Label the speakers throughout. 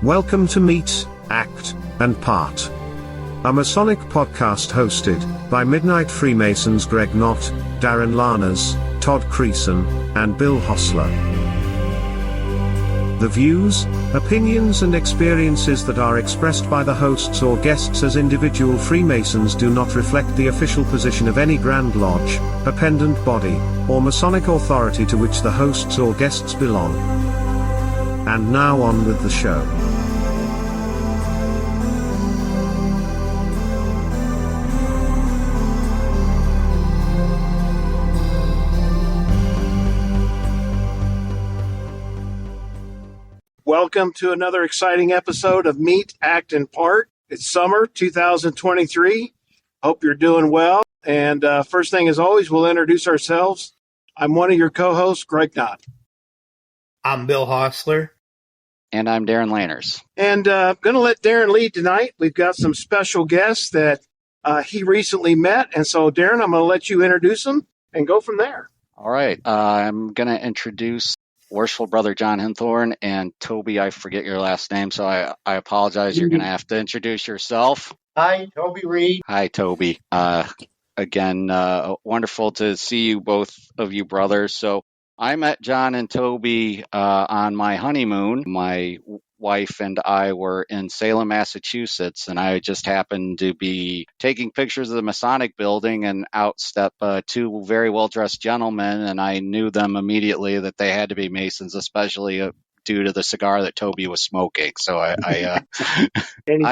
Speaker 1: Welcome to Meet, Act, and Part, a Masonic podcast hosted by Midnight Freemasons Greg Knott, Darin Larners, Todd Creason, and Bill Hostler. The views, opinions and experiences that are expressed by the hosts or guests as individual Freemasons do not reflect the official position of any Grand Lodge, appendant body, or Masonic authority to which the hosts or guests belong. And now on with the show.
Speaker 2: Welcome to another exciting episode of Meet, Act, and Part. It's summer 2023. Hope you're doing well. And first thing, as always, we'll introduce ourselves. I'm one of your co-hosts, Greg Knott.
Speaker 3: I'm Bill Hostler.
Speaker 4: And I'm Darin Larners.
Speaker 2: And I'm going to let Darin lead tonight. We've got some special guests that he recently met. And so, Darin, I'm going to let you introduce them and go from there.
Speaker 4: All right. I'm going to introduce Worshipful Brother Jon Hinthorne, and Toby, I forget your last name, so I apologize. You're going to have to introduce yourself.
Speaker 3: Hi, Toby Reed.
Speaker 4: Hi, Toby. Again, wonderful to see you, both of you brothers. So I met Jon and Toby on my honeymoon. My wife and I were in Salem, Massachusetts, and I just happened to be taking pictures of the Masonic building, and out step two very well-dressed gentlemen, and I knew them immedately that they had to be Masons, especially due to the cigar that Toby was smoking. So he's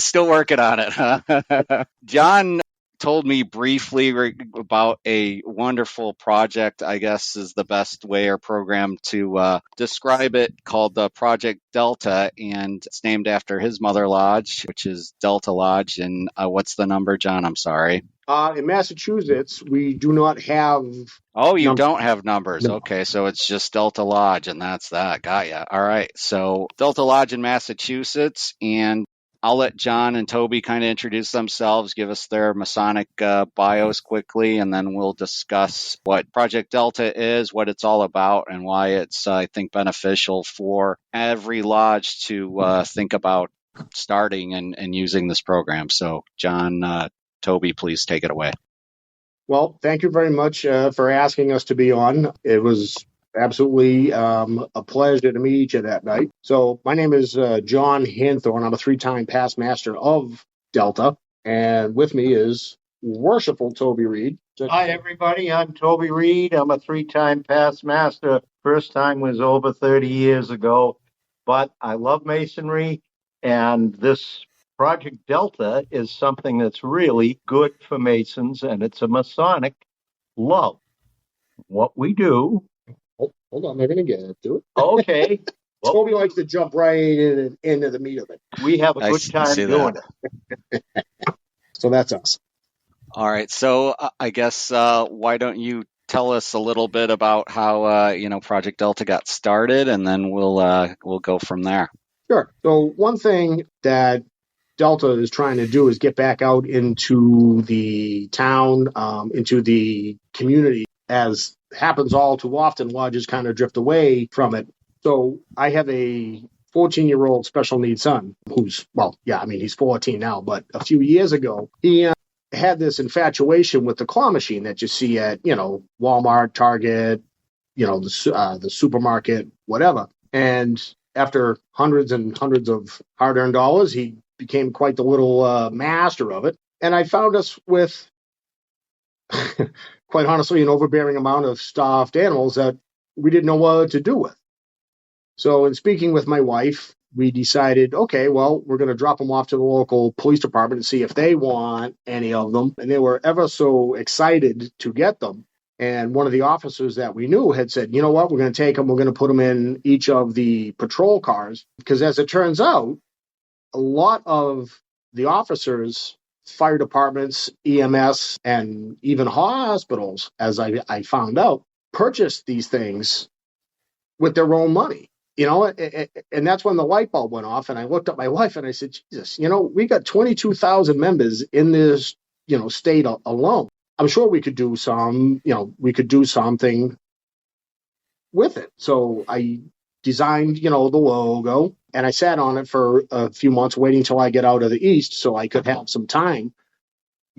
Speaker 4: still working on it. Huh? Jon told me briefly about a wonderful project, I guess is the best way or program to describe it, called the Projectdelta, and it's named after his mother lodge, which is Delta Lodge. And what's the number, Jon? I'm sorry.
Speaker 5: In Massachusetts, we do not have...
Speaker 4: Oh, you don't have numbers.
Speaker 5: No.
Speaker 4: Okay, so it's just Delta Lodge, and that's that. Got ya. All right, so Delta Lodge in Massachusetts, and I'll let Jon and Toby kind of introduce themselves, give us their Masonic bios quickly, and then we'll discuss what Projectdelta is, what it's all about, and why it's, I think, beneficial for every lodge to think about starting and using this program. So, Jon, Toby, please take it away.
Speaker 5: Well, thank you very much for asking us to be on. It was absolutely a pleasure to meet you that night. So my name is Jon Hinthorne. I'm a 3-time past master of Delta. And with me is Worshipful Toby Reed.
Speaker 3: Hi, everybody. I'm Toby Reed. I'm a 3-time past master. First time was over 30 years ago. But I love Masonry, and this Projectdelta is something that's really good for Masons, and it's a Masonic love. What we do...
Speaker 5: Hold on, they're going to get to it.
Speaker 3: Okay.
Speaker 5: Well, Toby likes to jump right into the meat of it.
Speaker 3: We have a good time doing it.
Speaker 5: So that's us.
Speaker 4: All right. So I guess why don't you tell us a little bit about how Projectdelta got started, and then we'll go from there.
Speaker 5: Sure. So one thing that Delta is trying to do is get back out into the town, into the community, as happens all too often. Lodges kind of drift away from it. So I have a 14-year-old special needs son who's, he's 14 now, but a few years ago, he had this infatuation with the claw machine that you see at, Walmart, Target, the supermarket, whatever. And after hundreds and hundreds of hard-earned dollars, he became quite the little master of it. And I found us with... quite honestly, an overbearing amount of stuffed animals that we didn't know what to do with. So in speaking with my wife, we decided, okay, well, we're going to drop them off to the local police department and see if they want any of them. And they were ever so excited to get them. And one of the officers that we knew had said, you know what, we're going to take them, we're going to put them in each of the patrol cars. Because as it turns out, a lot of the officers, fire departments, EMS, and even hospitals, as I found out, purchased these things with their own money. And that's when the light bulb went off. And I looked at my wife and I said, Jesus, we got 22,000 members in this, state alone. I'm sure we could do something with it. So I designed, the logo, and I sat on it for a few months waiting till I get out of the East so I could have some time.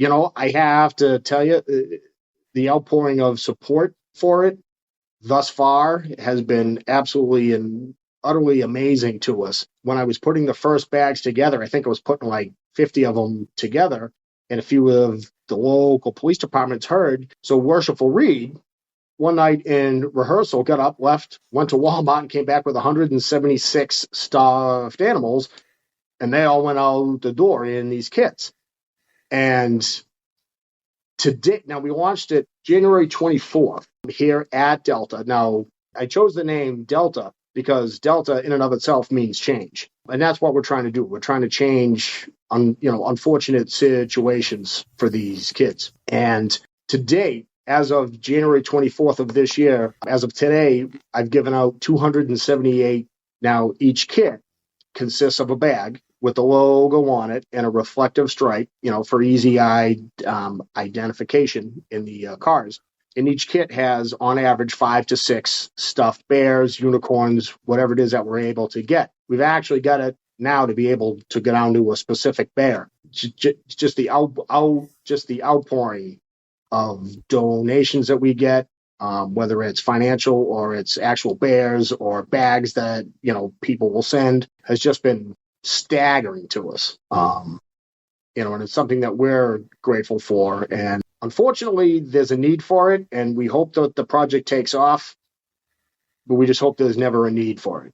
Speaker 5: I have to tell you, the outpouring of support for it thus far has been absolutely and utterly amazing to us. When I was putting the first bags together, I think I was putting like 50 of them together, and a few of the local police departments heard. So Worshipful Reed, one night in rehearsal, got up, left, went to Walmart, and came back with 176 stuffed animals, and they all went out the door in these kits. And today, now we launched it January 24th here at Delta. Now, I chose the name Delta because Delta in and of itself means change. And that's what we're trying to do. We're trying to change unfortunate situations for these kids. And to date, as of January 24th of this year, as of today, I've given out 278. Now, each kit consists of a bag with the logo on it and a reflective stripe, for easy eye identification in the cars. And each kit has, on average, 5 to 6 stuffed bears, unicorns, whatever it is that we're able to get. We've actually got it now to be able to go down to a specific bear. Just the outpouring of donations that we get, whether it's financial or it's actual bears or bags that people will send, has just been staggering to us. And it's something that we're grateful for. And unfortunately, there's a need for it, and we hope that the project takes off, but we just hope there's never a need for it.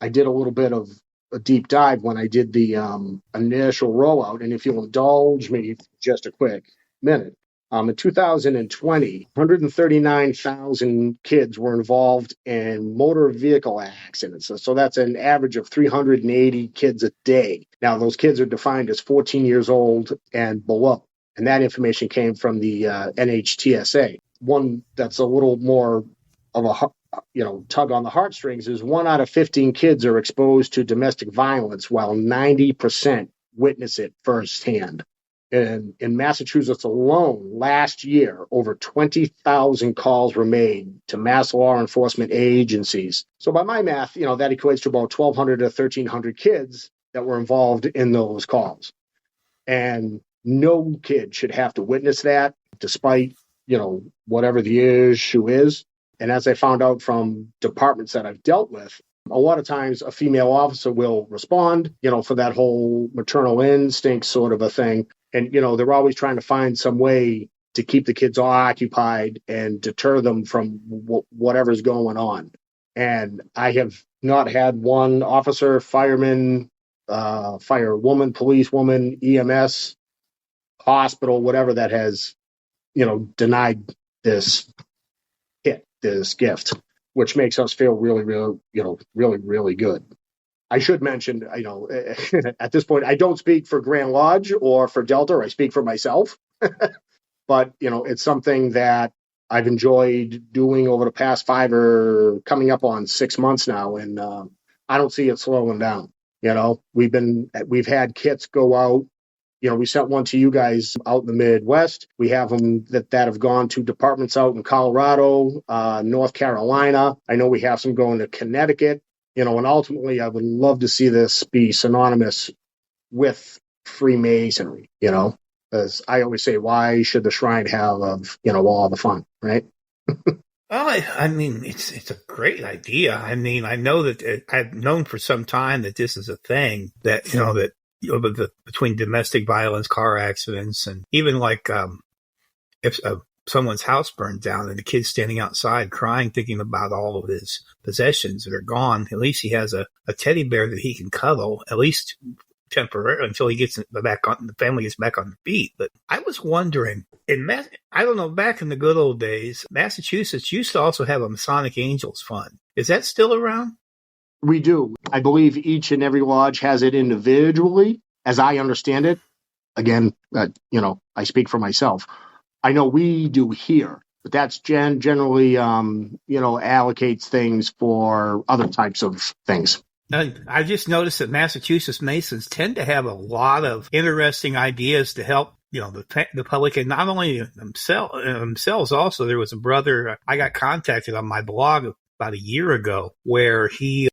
Speaker 5: I did a little bit of a deep dive when I did the initial rollout, and if you'll indulge me just a quick minute. In 2020, 139,000 kids were involved in motor vehicle accidents. So that's an average of 380 kids a day. Now, those kids are defined as 14 years old and below. And that information came from the NHTSA. One that's a little more of a tug on the heartstrings is 1 out of 15 kids are exposed to domestic violence, while 90% witness it firsthand. In Massachusetts alone, last year, over 20,000 calls were made to mass law enforcement agencies. So by my math, that equates to about 1,200 to 1,300 kids that were involved in those calls. And no kid should have to witness that, despite, whatever the issue is. And as I found out from departments that I've dealt with, a lot of times a female officer will respond, for that whole maternal instinct sort of a thing. And, they're always trying to find some way to keep the kids occupied and deter them from whatever's going on. And I have not had one officer, fireman, firewoman, policewoman, EMS, hospital, whatever, that has, denied this gift, which makes us feel really, really, really, really good. I should mention, at this point, I don't speak for Grand Lodge or for Delta. I speak for myself. But, it's something that I've enjoyed doing over the past 5 or coming up on 6 months now. And I don't see it slowing down. We've had kits go out. We sent one to you guys out in the Midwest. We have them that have gone to departments out in Colorado, North Carolina. I know we have some going to Connecticut. And ultimately, I would love to see this be synonymous with Freemasonry, as I always say, why should the shrine have, all the fun, right?
Speaker 6: Well, I mean, it's a great idea. I mean, I know that I've known for some time that this is a thing that, between domestic violence, car accidents, and even like if someone's house burned down and the kid's standing outside crying, thinking about all of his possessions that are gone, at least he has a teddy bear that he can cuddle, at least temporarily, until he gets back on, the family gets back on the feet. But I was wondering, I don't know, back in the good old days, Massachusetts used to also have a Masonic Angels Fund. Is that still around?
Speaker 5: We do. I believe each and every lodge has it individually, as I understand it. Again, I speak for myself. I know we do here, but that's generally, allocates things for other types of things.
Speaker 6: And I just noticed that Massachusetts Masons tend to have a lot of interesting ideas to help, the public, and not only themselves. Also, there was a brother I got contacted on my blog about a year ago, where he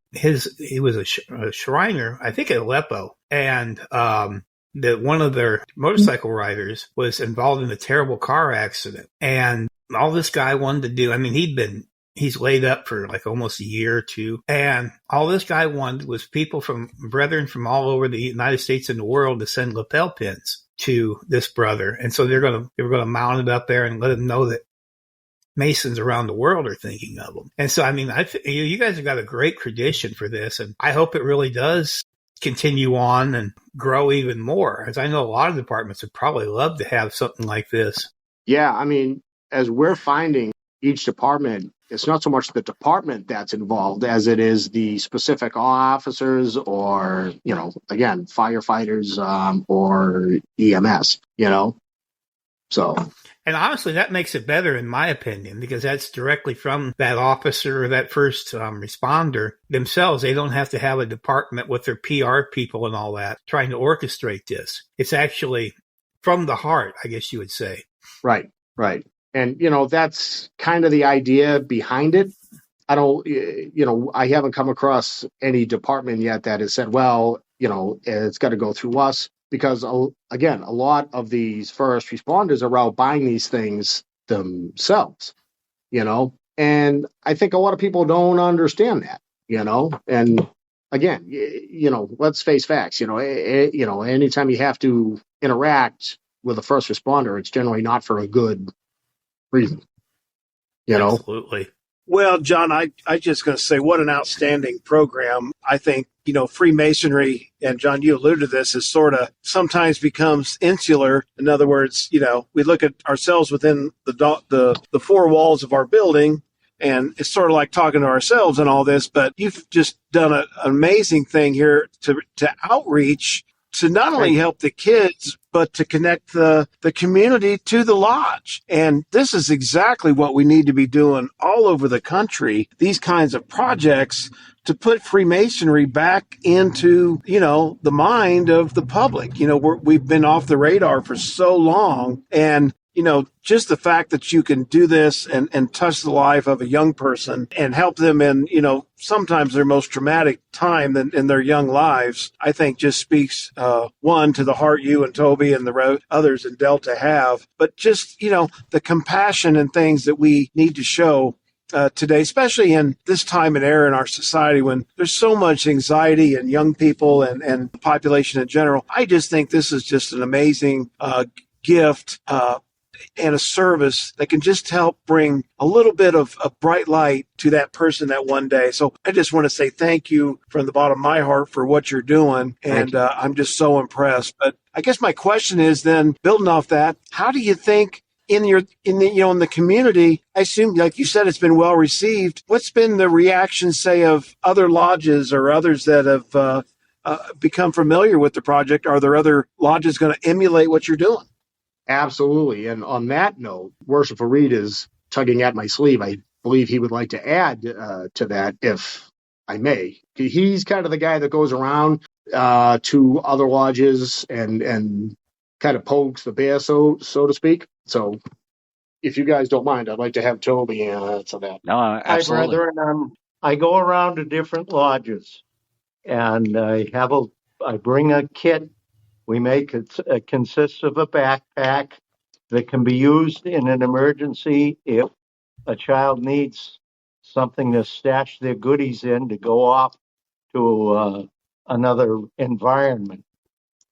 Speaker 6: was a Shriner, I think at Aleppo, and that one of their motorcycle riders was involved in a terrible car accident. And all this guy wanted to do, I mean, he's laid up for like almost a year or two. And all this guy wanted was brethren from all over the United States and the world to send lapel pins to this brother. And so they were going to mount it up there and let him know that Masons around the world are thinking of them. And so, I mean, you guys have got a great tradition for this, and I hope it really does continue on and grow even more, as I know a lot of departments would probably love to have something like this.
Speaker 5: Yeah, I mean, as we're finding each department, it's not so much the department that's involved as it is the specific officers or, again, firefighters or EMS, so.
Speaker 6: And honestly, that makes it better, in my opinion, because that's directly from that officer or that first responder themselves. They don't have to have a department with their PR people and all that trying to orchestrate this. It's actually from the heart, I guess you would say.
Speaker 5: Right. And, that's kind of the idea behind it. I haven't come across any department yet that has said, well, it's got to go through us. Because, again, a lot of these first responders are out buying these things themselves, and I think a lot of people don't understand that, and again, let's face facts, anytime you have to interact with a first responder, it's generally not for a good reason,
Speaker 6: Absolutely.
Speaker 2: Well, John, I just going to say what an outstanding program. I think, Freemasonry, and John, you alluded to this, is sort of sometimes becomes insular. In other words, we look at ourselves within the four walls of our building, and it's sort of like talking to ourselves and all this, but you've just done an amazing thing here to outreach, to not only help the kids, but to connect the community to the lodge. And this is exactly what we need to be doing all over the country, these kinds of projects to put Freemasonry back into, the mind of the public. We've been off the radar for so long, and just the fact that you can do this and touch the life of a young person and help them in, sometimes their most traumatic time in their young lives, I think just speaks, one, to the heart you and Toby and the others in Delta have, but just, the compassion and things that we need to show today, especially in this time and era in our society when there's so much anxiety in young people and the population in general. I just think this is just an amazing gift and a service that can just help bring a little bit of a bright light to that person that one day. So I just want to say thank you from the bottom of my heart for what you're doing. And I'm just so impressed. But I guess my question is then, building off that, how do you think in the community, I assume, like you said, it's been well received. What's been the reaction, say, of other lodges or others that have become familiar with the project? Are there other lodges going to emulate what you're doing?
Speaker 5: Absolutely. And on that note, Worshipful Reed is tugging at my sleeve. I believe he would like to add to that, if I may. He's kind of the guy that goes around to other lodges and kind of pokes the bear, so to speak. So if you guys don't mind, I'd like to have Toby answer that.
Speaker 4: No, absolutely.
Speaker 3: Hi, brethren. I go around to different lodges, and I bring a kit. We make it consists of a backpack that can be used in an emergency if a child needs something to stash their goodies in to go off to another environment.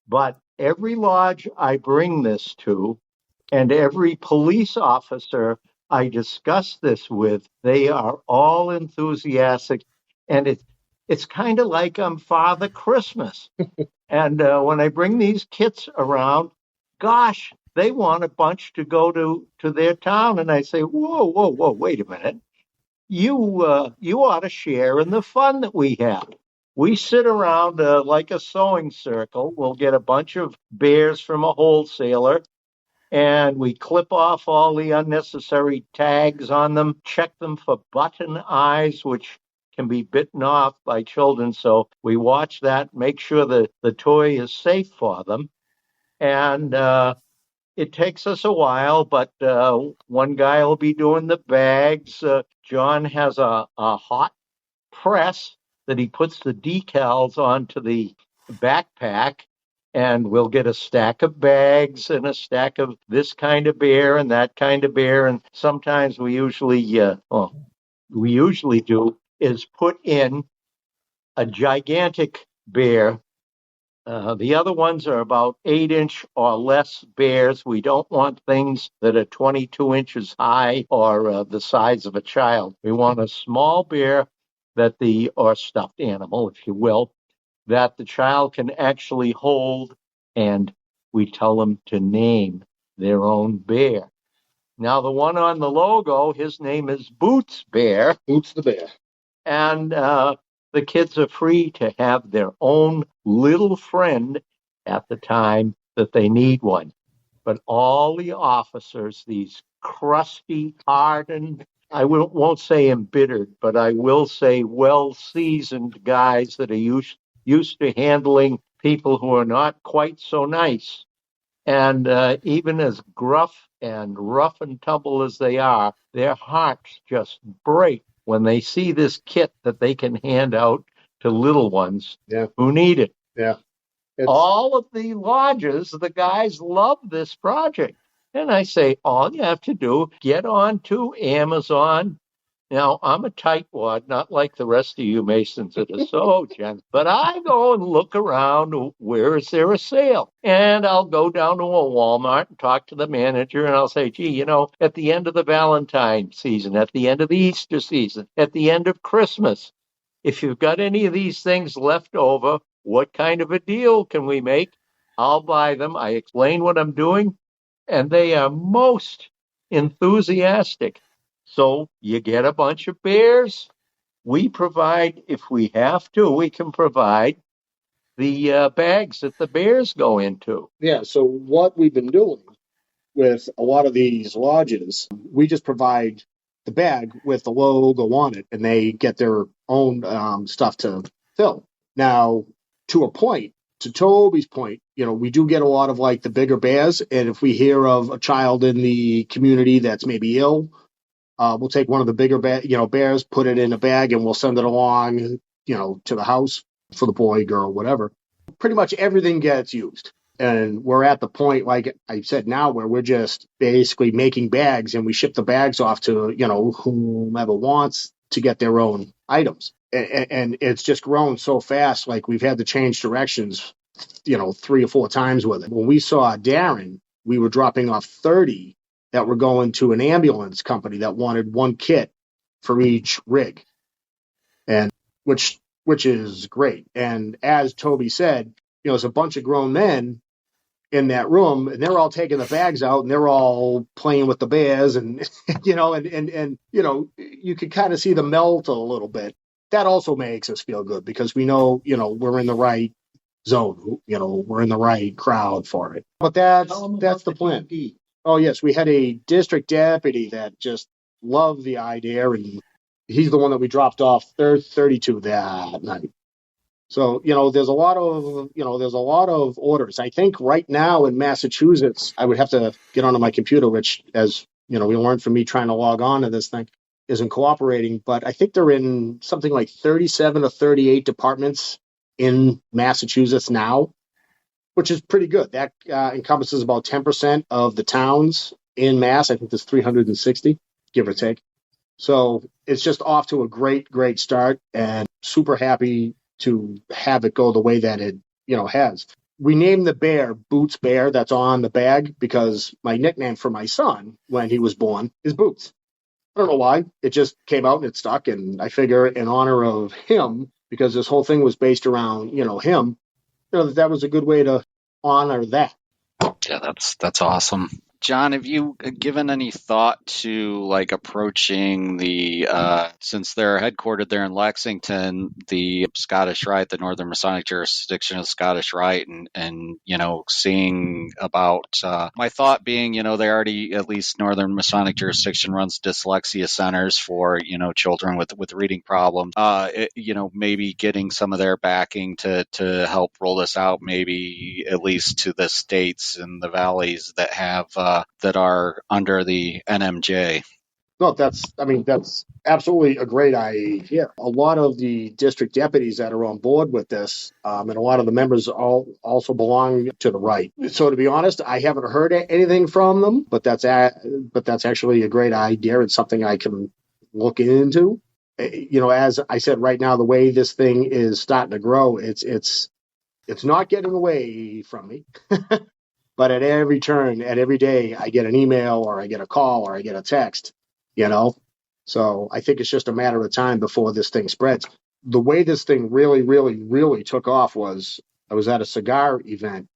Speaker 3: But every lodge I bring this to, and every police officer I discuss this with, they are all enthusiastic, and it's kind of like I'm Father Christmas. And when I bring these kits around, gosh, they want a bunch to go to their town. And I say, whoa, wait a minute. You ought to share in the fun that we have. We sit around like a sewing circle. We'll get a bunch of bears from a wholesaler, and we clip off all the unnecessary tags on them, check them for button eyes, which can be bitten off by children. So we watch that, make sure that the toy is safe for them. And It takes us a while, but one guy will be doing the bags. Jon has a hot press that he puts the decals onto the backpack, and we'll get a stack of bags and a stack of this kind of bear and that kind of bear. And sometimes we usually do is put in a gigantic bear. The other ones are about 8-inch or less bears. We don't want things that are 22 inches high or the size of a child. We want a small bear or stuffed animal, if you will, that the child can actually hold, and we tell them to name their own bear. Now, the one on the logo, his name is Boots Bear.
Speaker 5: Boots the bear.
Speaker 3: And the kids are free to have their own little friend at the time that they need one. But all the officers, these crusty, hardened, I won't say embittered, but I will say well-seasoned guys that are used to handling people who are not quite so nice. And even as gruff and rough and tumble as they are, their hearts just break when they see this kit that they can hand out to little ones who need it.
Speaker 5: Yeah.
Speaker 3: All of the lodges, the guys love this project. And I say, all you have to do, get on to Amazon. Now, I'm a tightwad, not like the rest of you Masons that are so gentle, but I go and look around, where is there a sale? And I'll go down to a Walmart and talk to the manager, and I'll say, gee, at the end of the Valentine season, at the end of the Easter season, at the end of Christmas, if you've got any of these things left over, what kind of a deal can we make? I'll buy them. I explain what I'm doing, and they are most enthusiastic. So you get a bunch of bears. We provide, if we have to, we can provide the bags that the bears go into.
Speaker 5: Yeah, so what we've been doing with a lot of these lodges, we just provide the bag with the logo on it, and they get their own stuff to fill. Now, to Toby's point, we do get a lot of like the bigger bears, and if we hear of a child in the community that's maybe ill, we'll take one of the bigger bears, put it in a bag, and we'll send it along, to the house for the boy, girl, whatever. Pretty much everything gets used. And we're at the point, like I said now, where we're just basically making bags, and we ship the bags off to, whomever wants to get their own items. And it's just grown so fast, like we've had to change directions, 3 or 4 times with it. When we saw Darin, we were dropping off 30 that were going to an ambulance company that wanted one kit for each rig, and which is great. And as Toby said, there's a bunch of grown men in that room, and they're all taking the bags out, and they're all playing with the bears, and you can kind of see the melt a little bit. That also makes us feel good because we know, we're in the right zone, we're in the right crowd for it. But that's the plan. Oh, yes, we had a district deputy that just loved the idea, and he's the one that we dropped off 32 that night. So, there's a lot of orders. I think right now in Massachusetts, I would have to get onto my computer, which, as we learned from me trying to log on to this thing, isn't cooperating. But I think they're in something like 37 or 38 departments in Massachusetts now, which is pretty good. That encompasses about 10% of the towns in Mass. I think there's 360, give or take. So it's just off to a great, great start, and super happy to have it go the way that it, has. We named the bear Boots Bear. That's on the bag because my nickname for my son when he was born is Boots. I don't know why. It just came out and it stuck, and I figure in honor of him, because this whole thing was based around, him, that was a good way to honor that.
Speaker 4: Yeah, that's awesome. Jon, have you given any thought to like approaching the since they're headquartered there in Lexington, the Scottish Rite, the Northern Masonic jurisdiction of the Scottish Rite, and seeing about my thought being, they already, at least Northern Masonic jurisdiction, runs dyslexia centers for children with reading problems. Maybe getting some of their backing to help roll this out, maybe at least to the states and the valleys that have that are under the NMJ.
Speaker 5: No, that's absolutely a great idea. A lot of the district deputies that are on board with this, and a lot of the members also belong to the right. So to be honest, I haven't heard anything from them, but that's actually a great idea and something I can look into. As I said, right now, the way this thing is starting to grow, it's not getting away from me. But at every turn, at every day, I get an email or I get a call or I get a text, So I think it's just a matter of time before this thing spreads. The way this thing really, really, really took off was I was at a cigar event,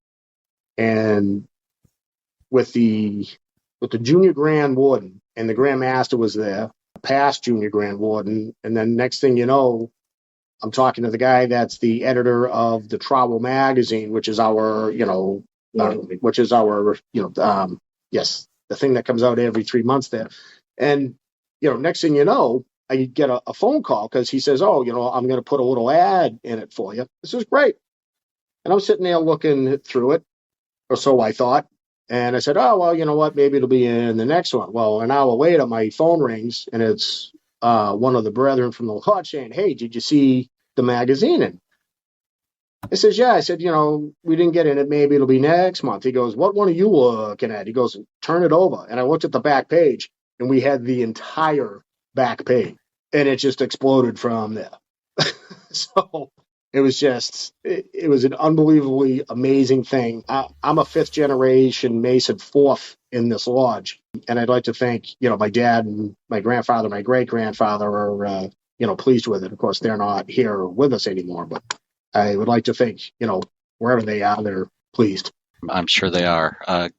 Speaker 5: and with the junior grand warden, and the grand master was there, past junior grand warden, and then next thing you know, I'm talking to the guy that's the editor of the Travel magazine, which is our, yes, the thing that comes out every 3 months there. And, next thing you know, I get a phone call because he says, I'm going to put a little ad in it for you. This is great. And I'm sitting there looking through it, or so I thought. And I said, oh, well, you know what? Maybe it'll be in the next one. Well, an hour later, my phone rings, and it's one of the brethren from the lodge saying, hey, did you see the magazine? And I says, yeah. I said, we didn't get in it. Maybe it'll be next month. He goes, what one are you looking at? He goes, turn it over. And I looked at the back page, and we had the entire back page, and it just exploded from there. So it was it was an unbelievably amazing thing. I'm a fifth generation Mason, fourth in this lodge. And I'd like to thank, my dad and my grandfather, my great grandfather are, pleased with it. Of course, they're not here with us anymore, but I would like to think, wherever they are, they're pleased.
Speaker 4: I'm sure they are.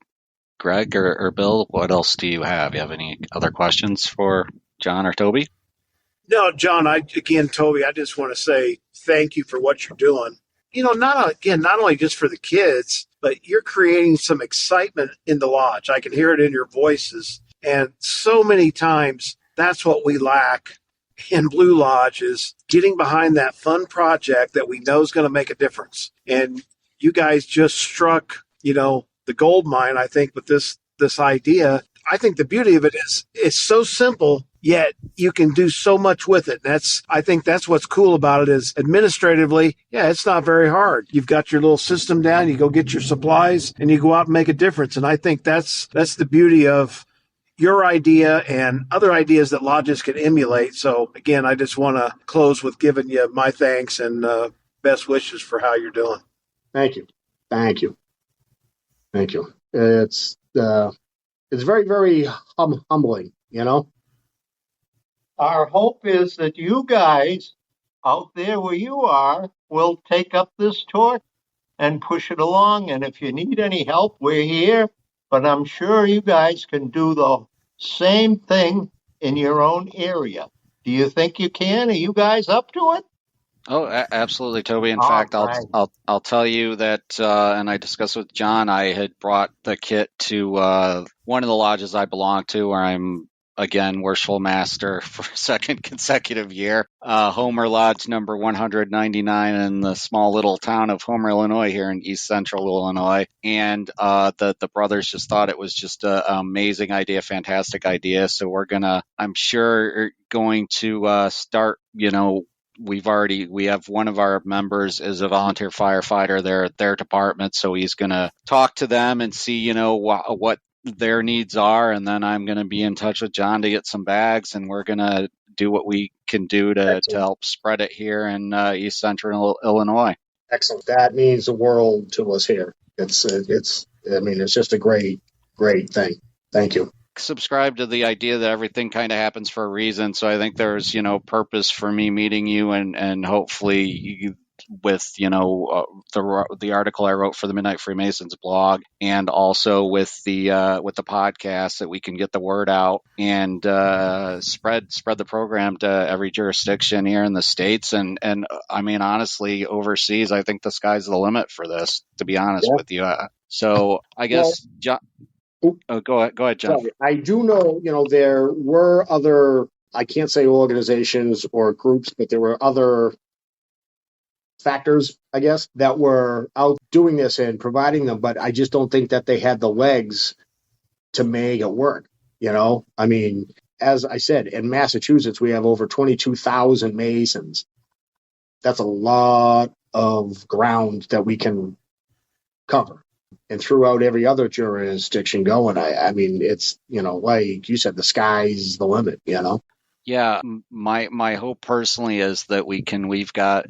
Speaker 4: Greg or Bill, what else do you have? You have any other questions for Jon or Toby?
Speaker 2: No, Jon, Toby, I just want to say thank you for what you're doing. Not only just for the kids, but you're creating some excitement in the lodge. I can hear it in your voices. And so many times that's what we lack in Blue Lodge, is getting behind that fun project that we know is going to make a difference. And you guys just struck, the gold mine, I think, with this idea. I think the beauty of it is it's so simple, yet you can do so much with it. I think that's what's cool about it, is administratively, it's not very hard. You've got your little system down, you go get your supplies, and you go out and make a difference. And I think that's the beauty of your idea and other ideas that lodges can emulate. So again, I just want to close with giving you my thanks and best wishes for how you're doing.
Speaker 5: Thank you. It's very, very humbling,
Speaker 3: Our hope is that you guys out there where you are will take up this torch and push it along. And if you need any help, we're here. But I'm sure you guys can do the same thing in your own area. Do you think you can? Are you guys up to it?
Speaker 4: Oh, absolutely, Toby. In fact,
Speaker 3: right.
Speaker 4: I'll tell you that, and I discussed with Jon, I had brought the kit to one of the lodges I belong to, where I'm, again, worshipful master for a second consecutive year. Homer Lodge number 199 in the small little town of Homer, Illinois, here in East Central Illinois. And the brothers just thought it was just an amazing idea, fantastic idea. So I'm sure going to start, we have one of our members is a volunteer firefighter there at their department, so he's going to talk to them and see, what their needs are, and then I'm going to be in touch with Jon to get some bags, and we're going to do what we can do to help spread it here in East Central Illinois.
Speaker 5: Excellent. That means the world to us here. It's just a great thing. Thank you.
Speaker 4: Subscribe to the idea that everything kind of happens for a reason. So I think there's, purpose for me meeting you, and hopefully with the article I wrote for the Midnight Freemasons blog, and also with the podcast, that we can get the word out and spread the program to every jurisdiction here in the States, and I mean, honestly, overseas. I think the sky's the limit for this, to be honest with you. So I
Speaker 5: Well,
Speaker 4: guess John. Oh, go ahead, John.
Speaker 5: sorry, I do know, there were other, I can't say organizations or groups, but there were other factors, I guess, that were out doing this and providing them, but I just don't think that they had the legs to make it work. I mean, as I said, in Massachusetts, we have over 22,000 Masons. That's a lot of ground that we can cover. And throughout every other jurisdiction going, I mean, it's, like you said, the sky's the limit,
Speaker 4: Yeah, my hope personally is that we've got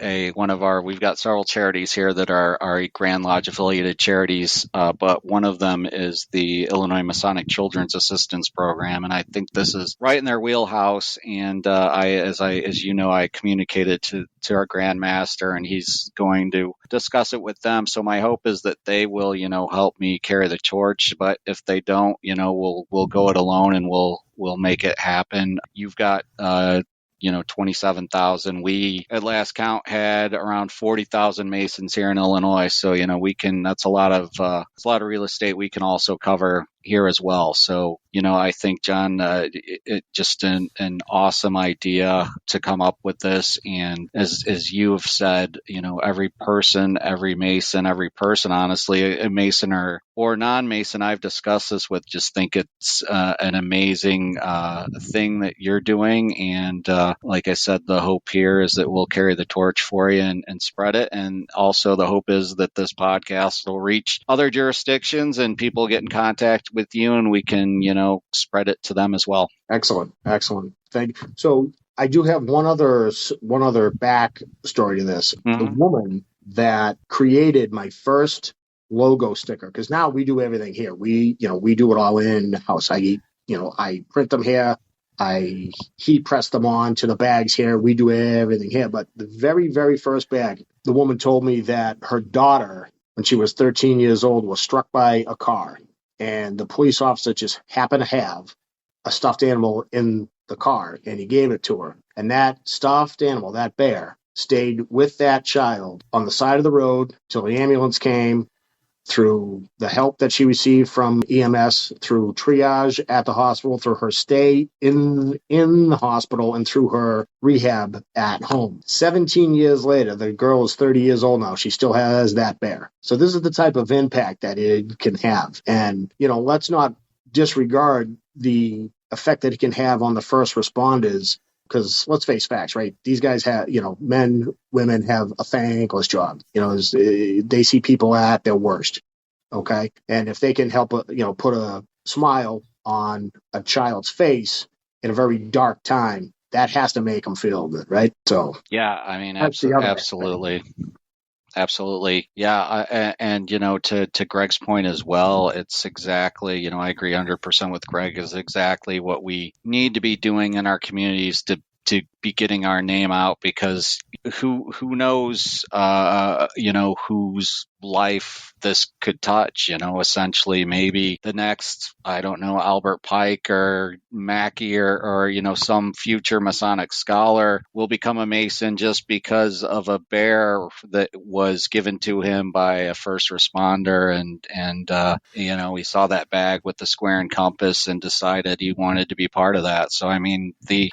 Speaker 4: several charities here that are Grand Lodge affiliated charities, but one of them is the Illinois Masonic Children's Assistance Program, and I think this is right in their wheelhouse. And I communicated to our Grand Master, and he's going to discuss it with them. So my hope is that they will, help me carry the torch. But if they don't, we'll go it alone, and we'll make it happen. You've got 27,000. We at last count had around 40,000 Masons here in Illinois. So, that's a lot of real estate we can also cover here as well. So, I think, John, it just an awesome idea to come up with this. And as you have said, every person, every Mason, honestly, a Mason or non-Mason I've discussed this with, just think it's an amazing thing that you're doing. And like I said, the hope here is that we'll carry the torch for you and spread it. And also the hope is that this podcast will reach other jurisdictions and people get in contact with you, and we can, spread it to them as well.
Speaker 5: Excellent. Thank you. So I do have one other back story to this.
Speaker 4: Mm-hmm.
Speaker 5: The woman that created my first logo sticker, because now we do everything here. We do it all in house. I print them here. I heat press them on to the bags here. We do everything here. But the very, very first bag, the woman told me that her daughter, when she was 13 years old, was struck by a car. And the police officer just happened to have a stuffed animal in the car, and he gave it to her. And that stuffed animal, that bear, stayed with that child on the side of the road till the ambulance came, through the help that she received from EMS, through triage at the hospital, through her stay in the hospital, and through her rehab at home. 17 years later, the girl is 30 years old now. She still has that bear. So this is the type of impact that it can have. And, let's not disregard the effect that it can have on the first responders. Because let's face facts, right? These guys have, men, women have a thankless job. They see people at their worst. Okay. And if they can help, put a smile on a child's face in a very dark time, that has to make them feel good, right? So,
Speaker 4: yeah, I mean, absolutely. Absolutely. Yeah. And, to Greg's point as well, it's exactly, I agree 100% with Greg, is exactly what we need to be doing in our communities to be getting our name out, because who knows, whose life this could touch, essentially maybe the next, I don't know, Albert Pike or Mackey or some future Masonic scholar will become a Mason just because of a bear that was given to him by a first responder. And he saw that bag with the square and compass and decided he wanted to be part of that. So, I mean, the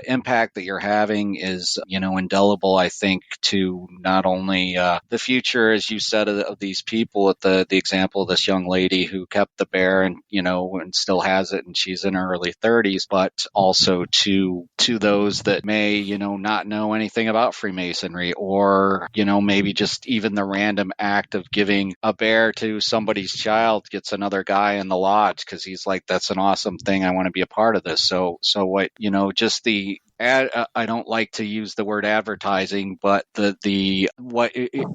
Speaker 4: impact that you're having is, indelible, I think, to not only the future, as you said, of these people, at the example of this young lady who kept the bear and, and still has it, and she's in her early 30s, but also to those that may, not know anything about Freemasonry, or, maybe just even the random act of giving a bear to somebody's child gets another guy in the lodge because he's like, that's an awesome thing. I want to be a part of this. So what, just the I don't like to use the word advertising, but the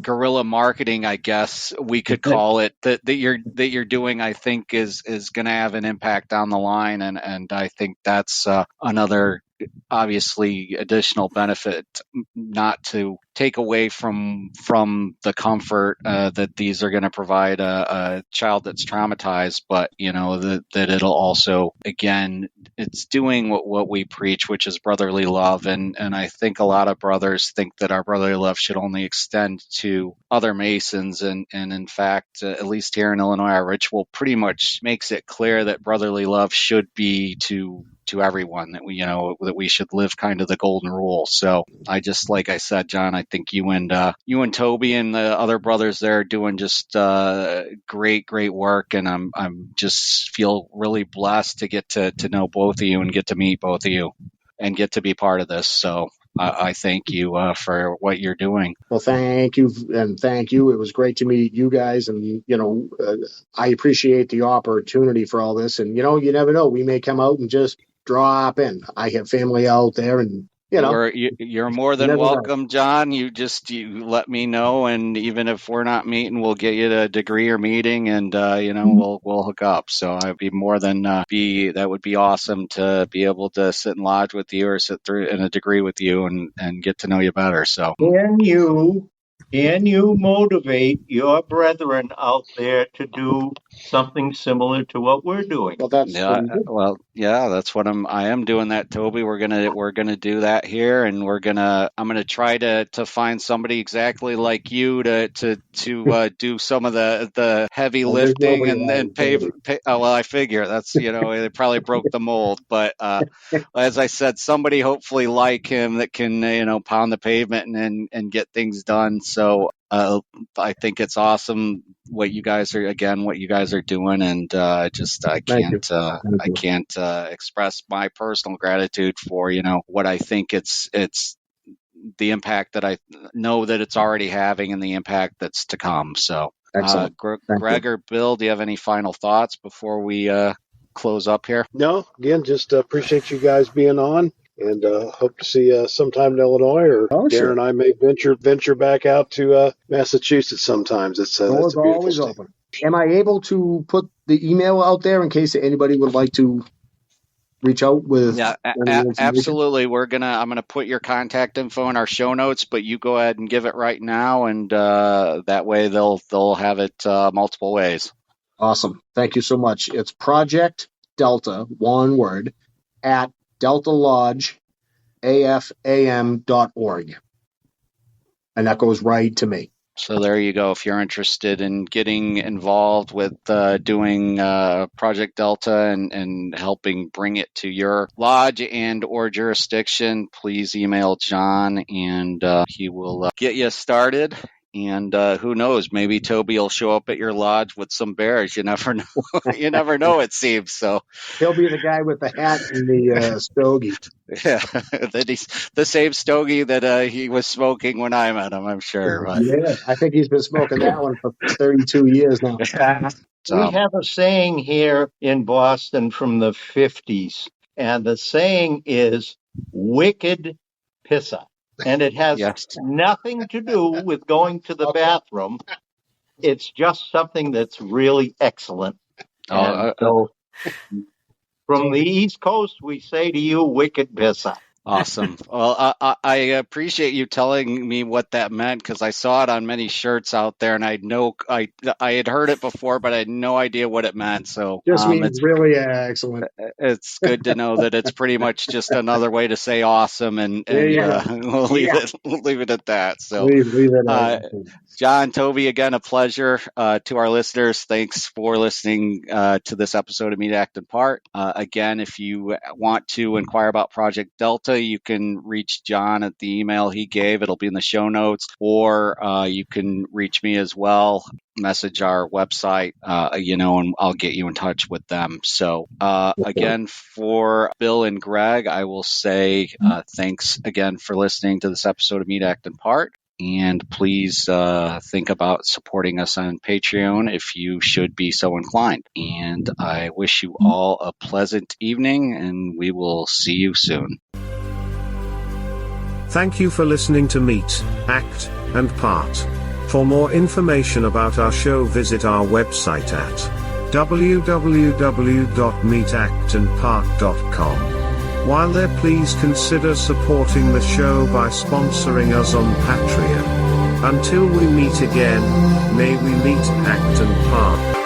Speaker 4: guerrilla marketing, I guess we could call it, that you're doing, I think is going to have an impact down the line, and I think that's another obviously additional benefit, not to take away from the comfort that these are going to provide a child that's traumatized, but that it'll also, again, it's doing what we preach, which is brotherly love. And I think a lot of brothers think that our brotherly love should only extend to other Masons. And in fact, at least here in Illinois, our ritual pretty much makes it clear that brotherly love should be to everyone, that we should live kind of the golden rule. So I just, like I said, John, I think you and Toby and the other brothers there are doing just great work, and I'm just feel really blessed to get to know both of you and get to meet both of you and get to be part of this. So I thank you for what you're doing.
Speaker 5: Well, thank you, and thank you. It was great to meet you guys, and I appreciate the opportunity for all this. And you never know, we may come out and just drop in. I have family out there, and
Speaker 4: you're more than welcome, John. You let me know, and even if we're not meeting, we'll get you a degree or meeting, and we'll hook up. So I'd be more than that would be awesome to be able to sit and lodge with you or sit through in a degree with you and get to know you better. So
Speaker 3: Can you motivate your brethren out there to do something similar to what we're doing?
Speaker 5: Well, that's
Speaker 4: that's what I am doing that, Toby. We're gonna do that here, and I'm gonna try to find somebody exactly like you to do some of the heavy lifting and pay. Well, I figure that's they probably broke the mold, but as I said, somebody hopefully like him that can pound the pavement and get things done. So I think it's awesome what you guys are doing, and I can't express my personal gratitude for what I think it's the impact that I know that it's already having and the impact that's to come. So Greg or Bill, do you have any final thoughts before we close up here?
Speaker 2: No, again, just appreciate you guys being on. And hope to see you sometime in Illinois, or Darin
Speaker 5: sure.
Speaker 2: and I may venture back out to Massachusetts sometimes. It's
Speaker 5: always open. Am I able to put the email out there in case anybody would like to reach out with?
Speaker 4: Yeah, absolutely. I'm gonna put your contact info in our show notes, but you go ahead and give it right now, and that way they'll have it multiple ways.
Speaker 5: Awesome. Thank you so much. It's Projectdelta, one word, at deltalodgeafam.org. And that goes right to me.
Speaker 4: So there you go. If you're interested in getting involved with doing Projectdelta and helping bring it to your lodge and or jurisdiction, please email John, and he will get you started. And who knows, maybe Toby will show up at your lodge with some bears. You never know. You never know, it seems. So
Speaker 5: he'll be the guy with the hat and the stogie.
Speaker 4: Yeah, that he's the same stogie that he was smoking when I met him, I'm sure. But.
Speaker 5: Yeah, I think he's been smoking that one for 32 years now.
Speaker 3: We have a saying here in Boston from the 50s, and the saying is wicked pissa. And it has nothing to do with going to the bathroom. It's just something that's really excellent. So from the East Coast, we say to you, wicked pissa.
Speaker 4: Awesome. Well, I appreciate you telling me what that meant, because I saw it on many shirts out there, and I had heard it before, but I had no idea what it meant. So
Speaker 5: just means it's really excellent.
Speaker 4: It's good to know that it's pretty much just another way to say awesome, and we'll leave it at that. So, John, Toby, again, a pleasure. To our listeners, thanks for listening to this episode of Meet, Act, and Part. Again, if you want to inquire about Projectdelta, you can reach John at the email he gave. It'll be in the show notes, or you can reach me as well. Message our website, and I'll get you in touch with them. So again, for Bill and Greg, I will say thanks again for listening to this episode of Meet, Act, and Part. And please think about supporting us on Patreon if you should be so inclined. And I wish you all a pleasant evening, and we will see you soon.
Speaker 1: Thank you for listening to Meet, Act, and Part. For more information about our show, visit our website at www.meetactandpart.com. While there, please consider supporting the show by sponsoring us on Patreon. Until we meet again, may we meet, act and part.